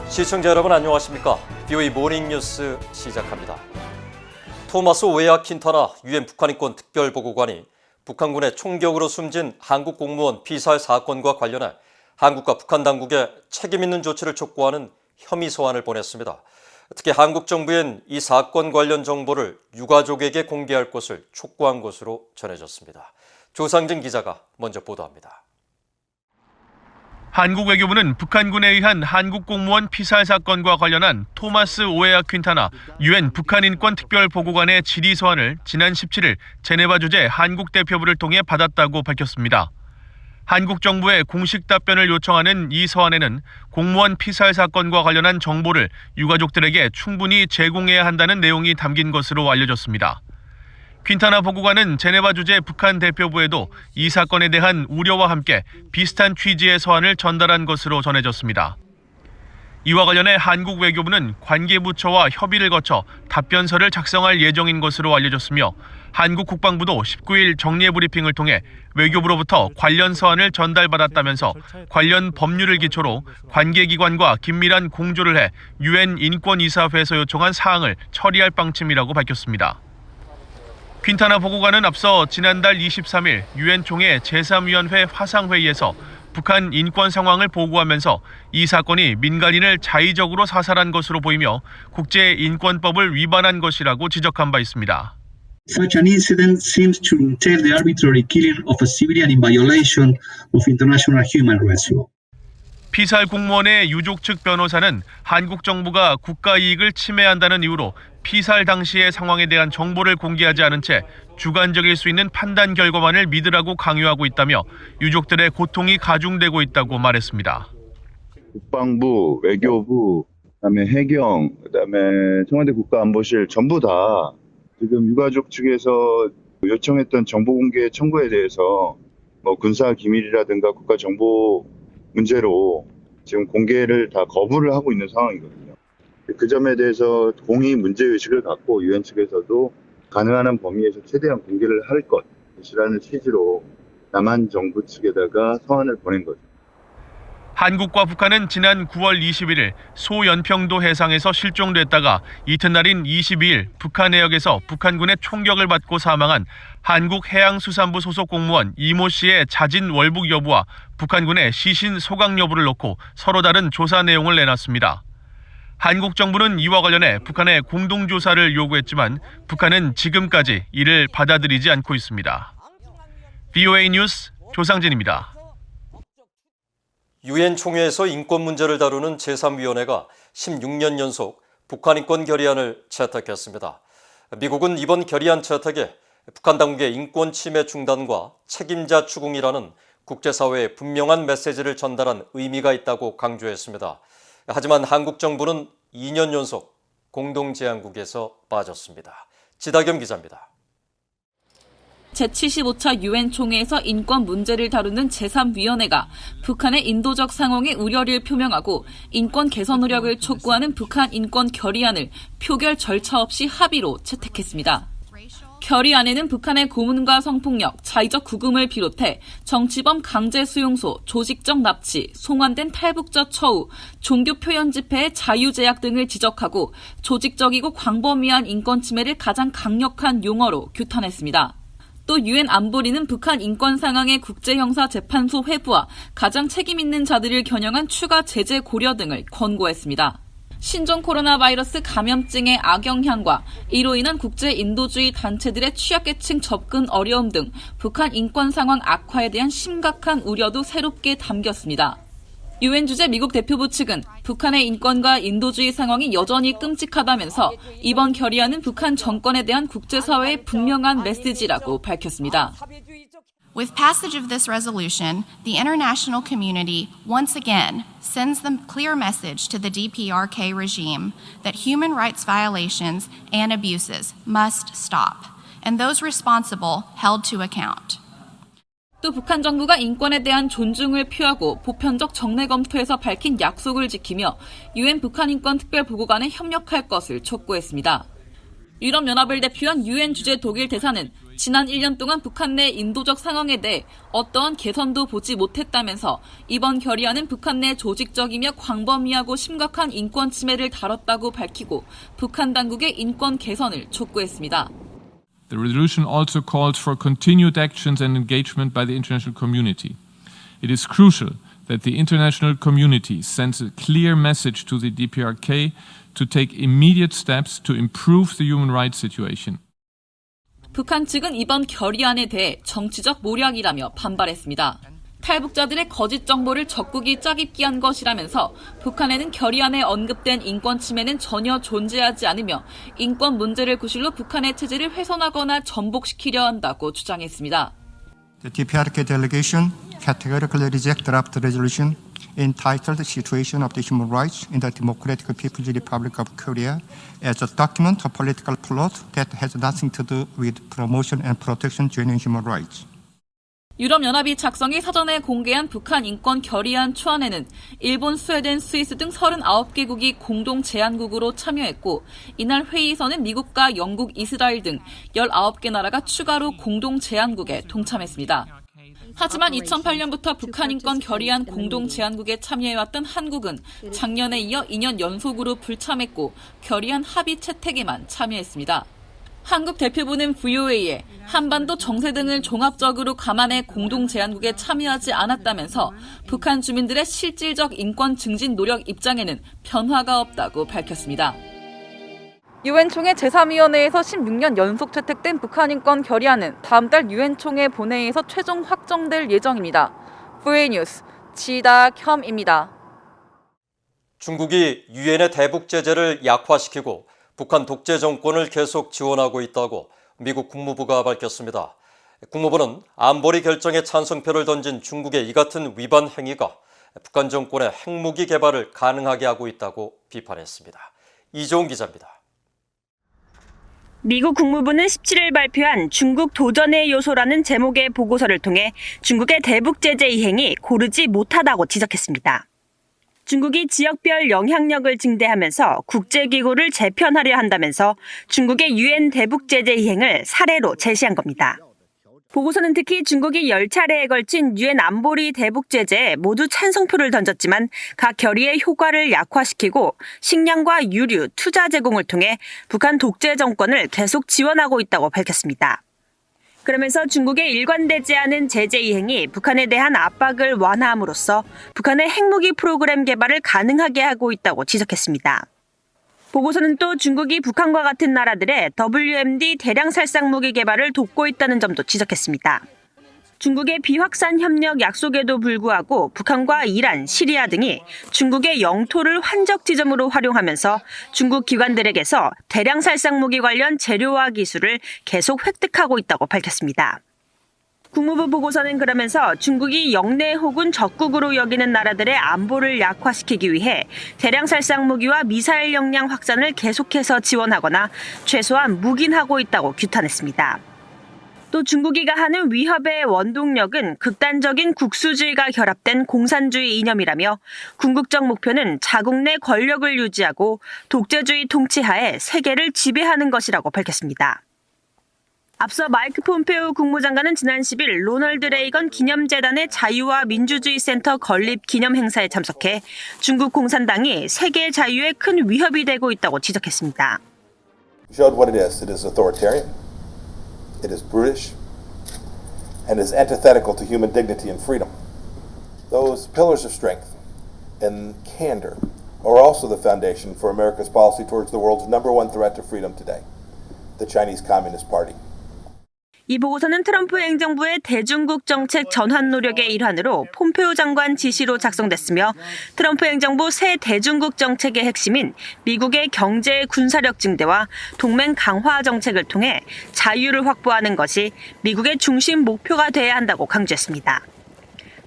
시청자 여러분 안녕하십니까? BOE 모닝뉴스 시작합니다. 토마스 웨아 킨타나 유엔 북한인권 특별보고관이 북한군의 총격으로 숨진 한국 공무원 피살 사건과 관련해 한국과 북한 당국에 책임 있는 조치를 촉구하는 혐의 서한을 보냈습니다. 특히 한국 정부엔 이 사건 관련 정보를 유가족에게 공개할 것을 촉구한 것으로 전해졌습니다. 조상진 기자가 먼저 보도합니다. 한국 외교부는 북한군에 의한 한국 공무원 피살 사건과 관련한 토마스 오에아 퀸타나 유엔 북한인권 특별보고관의 질의 서한을 지난 17일 제네바 주재 한국 대표부를 통해 받았다고 밝혔습니다. 한국 정부의 공식 답변을 요청하는 이 서한에는 공무원 피살 사건과 관련한 정보를 유가족들에게 충분히 제공해야 한다는 내용이 담긴 것으로 알려졌습니다. 퀸타나 보고관은 제네바 주재 북한 대표부에도 이 사건에 대한 우려와 함께 비슷한 취지의 서한을 전달한 것으로 전해졌습니다. 이와 관련해 한국 외교부는 관계부처와 협의를 거쳐 답변서를 작성할 예정인 것으로 알려졌으며 한국 국방부도 19일 정례 브리핑을 통해 외교부로부터 관련 서한을 전달받았다면서 관련 법률을 기초로 관계기관과 긴밀한 공조를 해 유엔 인권이사회에서 요청한 사항을 처리할 방침이라고 밝혔습니다. 퀸타나 보고관은 앞서 지난달 23일 유엔 총회 제3위원회 화상회의에서 북한 인권 상황을 보고하면서 이 사건이 민간인을 자의적으로 사살한 것으로 보이며 국제인권법을 위반한 것이라고 지적한 바 있습니다. Such an incident seems to entail the arbitrary killing of a civilian in violation of international human rights law. 피살 공무원의 유족 측 변호사는 한국 정부가 국가 이익을 침해한다는 이유로 피살 당시의 상황에 대한 정보를 공개하지 않은 채 주관적일 수 있는 판단 결과만을 믿으라고 강요하고 있다며 유족들의 고통이 가중되고 있다고 말했습니다. 국방부, 외교부, 그다음에 해경, 그다음에 청와대 국가안보실 전부 다 지금 유가족 측에서 요청했던 정보 공개 청구에 대해서 군사 기밀이라든가 국가 정보 문제로 지금 공개를 다 거부를 하고 있는 상황이거든요. 그 점에 대해서 공의 문제의식을 갖고 유엔 측에서도 가능한 범위에서 최대한 공개를 할 것이라는 취지로 남한 정부 측에다가 서한을 보낸 거죠. 한국과 북한은 지난 9월 21일 소연평도 해상에서 실종됐다가 이튿날인 22일 북한 해역에서 북한군의 총격을 받고 사망한 한국해양수산부 소속 공무원 이모 씨의 자진 월북 여부와 북한군의 시신 소각 여부를 놓고 서로 다른 조사 내용을 내놨습니다. 한국 정부는 이와 관련해 북한에 공동조사를 요구했지만 북한은 지금까지 이를 받아들이지 않고 있습니다. BOA 뉴스 조상진입니다. 유엔 총회에서 인권 문제를 다루는 제3위원회가 16년 연속 북한 인권 결의안을 채택했습니다. 미국은 이번 결의안 채택에 북한 당국의 인권 침해 중단과 책임자 추궁이라는 국제사회에 분명한 메시지를 전달한 의미가 있다고 강조했습니다. 하지만 한국 정부는 2년 연속 공동제안국에서 빠졌습니다. 지다겸 기자입니다. 제75차 유엔 총회에서 인권 문제를 다루는 제3위원회가 북한의 인도적 상황에 우려를 표명하고 인권 개선 노력을 촉구하는 북한 인권 결의안을 표결 절차 없이 합의로 채택했습니다. 결의안에는 북한의 고문과 성폭력, 자의적 구금을 비롯해 정치범 강제 수용소, 조직적 납치, 송환된 탈북자 처우, 종교 표현 집회의 자유 제약 등을 지적하고 조직적이고 광범위한 인권 침해를 가장 강력한 용어로 규탄했습니다. 또 유엔 안보리는 북한 인권 상황의 국제형사재판소 회부와 가장 책임 있는 자들을 겨냥한 추가 제재 고려 등을 권고했습니다. 신종 코로나 바이러스 감염증의 악영향과 이로 인한 국제 인도주의 단체들의 취약계층 접근 어려움 등 북한 인권 상황 악화에 대한 심각한 우려도 새롭게 담겼습니다. 유엔 주재 미국 대표부 측은 북한의 인권과 인도주의 상황이 여전히 끔찍하다면서 이번 결의안은 북한 정권에 대한 국제사회의 분명한 메시지라고 밝혔습니다. With passage of this resolution, the international community once again sends the clear message to the DPRK regime that human rights violations and abuses must stop, and those responsible held to account. 또 북한 정부가 인권에 대한 존중을 표하고 보편적 정례 검토에서 밝힌 약속을 지키며 유엔 북한 인권 특별보고관에 협력할 것을 촉구했습니다. 유럽연합을 대표한 유엔 주재 독일 대사는 지난 1년 동안 북한 내 인도적 상황에 대해 어떠한 개선도 보지 못했다면서 이번 결의안은 북한 내 조직적이며 광범위하고 심각한 인권 침해를 다뤘다고 밝히고 북한 당국의 인권 개선을 촉구했습니다. The resolution also calls for continued actions and engagement by the international community. It is crucial that the international community sends a clear message to the DPRK to take immediate steps to improve the human rights situation. 북한 측은 이번 결의안에 대해 정치적 모략이라며 반발했습니다. 탈북자들의 거짓 정보를 적국이 짜깁기 한 것이라면서 북한에는 결의안에 언급된 인권 침해는 전혀 존재하지 않으며 인권 문제를 구실로 북한의 체제를 훼손하거나 전복시키려 한다고 주장했습니다. The DPRK delegation categorically reject draft resolution entitled Situation of the Human Rights in the Democratic People's Republic of Korea as a document of political plot that has nothing to do with promotion and protection of genuine human rights. 유럽연합이 작성해 사전에 공개한 북한 인권 결의안 초안에는 일본, 스웨덴, 스위스 등 39개국이 공동 제안국으로 참여했고 이날 회의에서는 미국과 영국, 이스라엘 등 19개 나라가 추가로 공동 제안국에 동참했습니다. 하지만 2008년부터 북한 인권 결의안 공동 제안국에 참여해왔던 한국은 작년에 이어 2년 연속으로 불참했고 결의안 합의 채택에만 참여했습니다. 한국 대표부는 VOA에 한반도 정세 등을 종합적으로 감안해 공동 제안국에 참여하지 않았다면서 북한 주민들의 실질적 인권 증진 노력 입장에는 변화가 없다고 밝혔습니다. 유엔 총회 제3위원회에서 16년 연속 채택된 북한 인권 결의안은 다음 달 유엔 총회 본회의에서 최종 확정될 예정입니다. VOA 뉴스 지다켬입니다. 중국이 유엔의 대북 제재를 약화시키고 북한 독재 정권을 계속 지원하고 있다고 미국 국무부가 밝혔습니다. 국무부는 안보리 결정에 찬성표를 던진 중국의 이 같은 위반 행위가 북한 정권의 핵무기 개발을 가능하게 하고 있다고 비판했습니다. 이종훈 기자입니다. 미국 국무부는 17일 발표한 중국 도전의 요소라는 제목의 보고서를 통해 중국의 대북 제재 이행이 고르지 못하다고 지적했습니다. 중국이 지역별 영향력을 증대하면서 국제기구를 재편하려 한다면서 중국의 유엔 대북 제재 이행을 사례로 제시한 겁니다. 보고서는 특히 중국이 10차례에 걸친 유엔 안보리 대북 제재에 모두 찬성표를 던졌지만 각 결의의 효과를 약화시키고 식량과 유류, 투자 제공을 통해 북한 독재 정권을 계속 지원하고 있다고 밝혔습니다. 그러면서 중국의 일관되지 않은 제재 이행이 북한에 대한 압박을 완화함으로써 북한의 핵무기 프로그램 개발을 가능하게 하고 있다고 지적했습니다. 보고서는 또 중국이 북한과 같은 나라들의 WMD 대량 살상 무기 개발을 돕고 있다는 점도 지적했습니다. 중국의 비확산 협력 약속에도 불구하고 북한과 이란, 시리아 등이 중국의 영토를 환적 지점으로 활용하면서 중국 기관들에게서 대량 살상 무기 관련 재료와 기술을 계속 획득하고 있다고 밝혔습니다. 국무부 보고서는 그러면서 중국이 영내 혹은 적국으로 여기는 나라들의 안보를 약화시키기 위해 대량 살상 무기와 미사일 역량 확산을 계속해서 지원하거나 최소한 묵인하고 있다고 규탄했습니다. 또 중국이 가하는 위협의 원동력은 극단적인 국수주의가 결합된 공산주의 이념이라며 궁극적 목표는 자국 내 권력을 유지하고 독재주의 통치하에 세계를 지배하는 것이라고 밝혔습니다. 앞서 마이크 폼페오 국무장관은 지난 10일 로널드 레이건 기념재단의 자유와 민주주의 센터 건립 기념 행사에 참석해 중국 공산당이 세계 자유에 큰 위협이 되고 있다고 지적했습니다. Showed what it is. It is authoritarian. It is brutish. And is antithetical to human dignity and freedom. Those pillars of strength and candor are also the foundation for America's policy towards the world's number one threat to freedom today, the Chinese Communist Party. 이 보고서는 트럼프 행정부의 대중국 정책 전환 노력의 일환으로 폼페오 장관 지시로 작성됐으며 트럼프 행정부 새 대중국 정책의 핵심인 미국의 경제 군사력 증대와 동맹 강화 정책을 통해 자유를 확보하는 것이 미국의 중심 목표가 돼야 한다고 강조했습니다.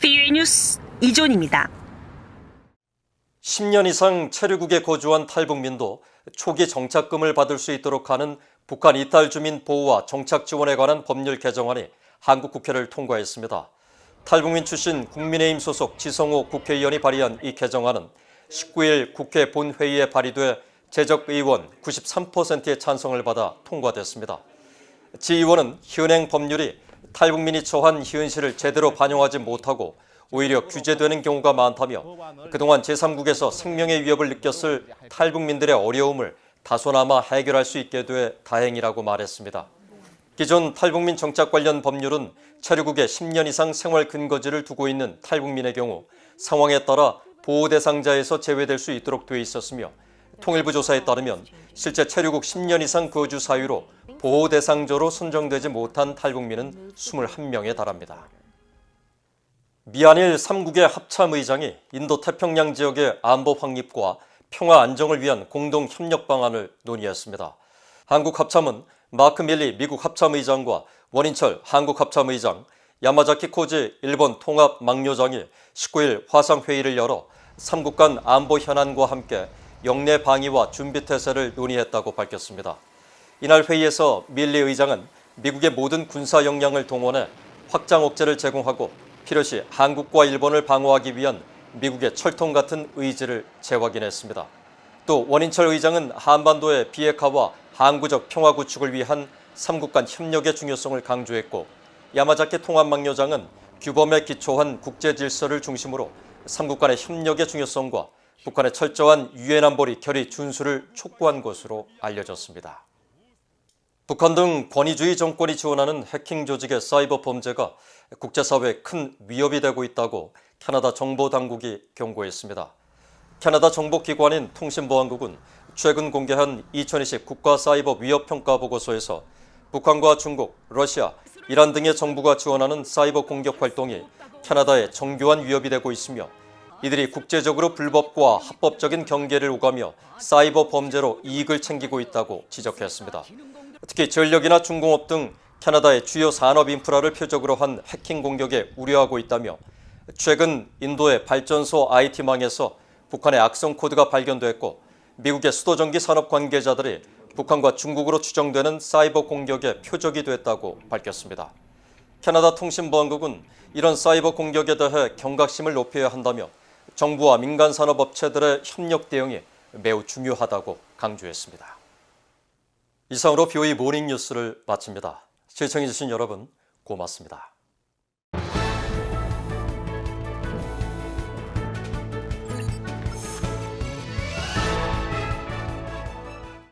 VOA 뉴스 이존입니다. 10년 이상 체류국에 거주한 탈북민도 초기 정착금을 받을 수 있도록 하는 북한 이탈 주민 보호와 정착 지원에 관한 법률 개정안이 한국 국회를 통과했습니다. 탈북민 출신 국민의힘 소속 지성호 국회의원이 발의한 이 개정안은 19일 국회 본회의에 발의돼 재적 의원 93%의 찬성을 받아 통과됐습니다. 지 의원은 현행 법률이 탈북민이 처한 현실을 제대로 반영하지 못하고 오히려 규제되는 경우가 많다며 그동안 제3국에서 생명의 위협을 느꼈을 탈북민들의 어려움을 다소나마 해결할 수 있게 돼 다행이라고 말했습니다. 기존 탈북민 정착 관련 법률은 체류국에 10년 이상 생활 근거지를 두고 있는 탈북민의 경우 상황에 따라 보호 대상자에서 제외될 수 있도록 돼 있었으며 통일부 조사에 따르면 실제 체류국 10년 이상 거주 사유로 보호 대상자로 선정되지 못한 탈북민은 21명에 달합니다. 미한일 3국의 합참의장이 인도 태평양 지역의 안보 확립과 평화 안정을 위한 공동 협력 방안을 논의했습니다. 한국 합참은 마크 밀리 미국 합참의장과 원인철 한국 합참의장, 야마자키 코지 일본 통합 막료장이 19일 화상회의를 열어 3국 간 안보 현안과 함께 영내 방위와 준비 태세를 논의했다고 밝혔습니다. 이날 회의에서 밀리 의장은 미국의 모든 군사 역량을 동원해 확장 억제를 제공하고 필요시 한국과 일본을 방어하기 위한 미국의 철통 같은 의지를 재확인했습니다. 또 원인철 의장은 한반도의 비핵화와 항구적 평화 구축을 위한 3국 간 협력의 중요성을 강조했고 야마자키 통합막료장은 규범에 기초한 국제 질서를 중심으로 3국 간의 협력의 중요성과 북한의 철저한 유엔 안보리 결의 준수를 촉구한 것으로 알려졌습니다. 북한 등 권위주의 정권이 지원하는 해킹 조직의 사이버 범죄가 국제사회에 큰 위협이 되고 있다고 캐나다 정보당국이 경고했습니다. 캐나다 정보기관인 통신보안국은 최근 공개한 2020 국가사이버 위협평가 보고서에서 북한과 중국, 러시아, 이란 등의 정부가 지원하는 사이버 공격 활동이 캐나다에 정교한 위협이 되고 있으며 이들이 국제적으로 불법과 합법적인 경계를 오가며 사이버 범죄로 이익을 챙기고 있다고 지적했습니다. 특히 전력이나 중공업 등 캐나다의 주요 산업 인프라를 표적으로 한 해킹 공격에 우려하고 있다며 최근 인도의 발전소 IT망에서 북한의 악성 코드가 발견됐고 미국의 수도전기 산업 관계자들이 북한과 중국으로 추정되는 사이버 공격의 표적이 됐다고 밝혔습니다. 캐나다 통신보안국은 이런 사이버 공격에 대해 경각심을 높여야 한다며 정부와 민간 산업 업체들의 협력 대응이 매우 중요하다고 강조했습니다. 이상으로 BOE 모닝 뉴스를 마칩니다. 시청해주신 여러분 고맙습니다.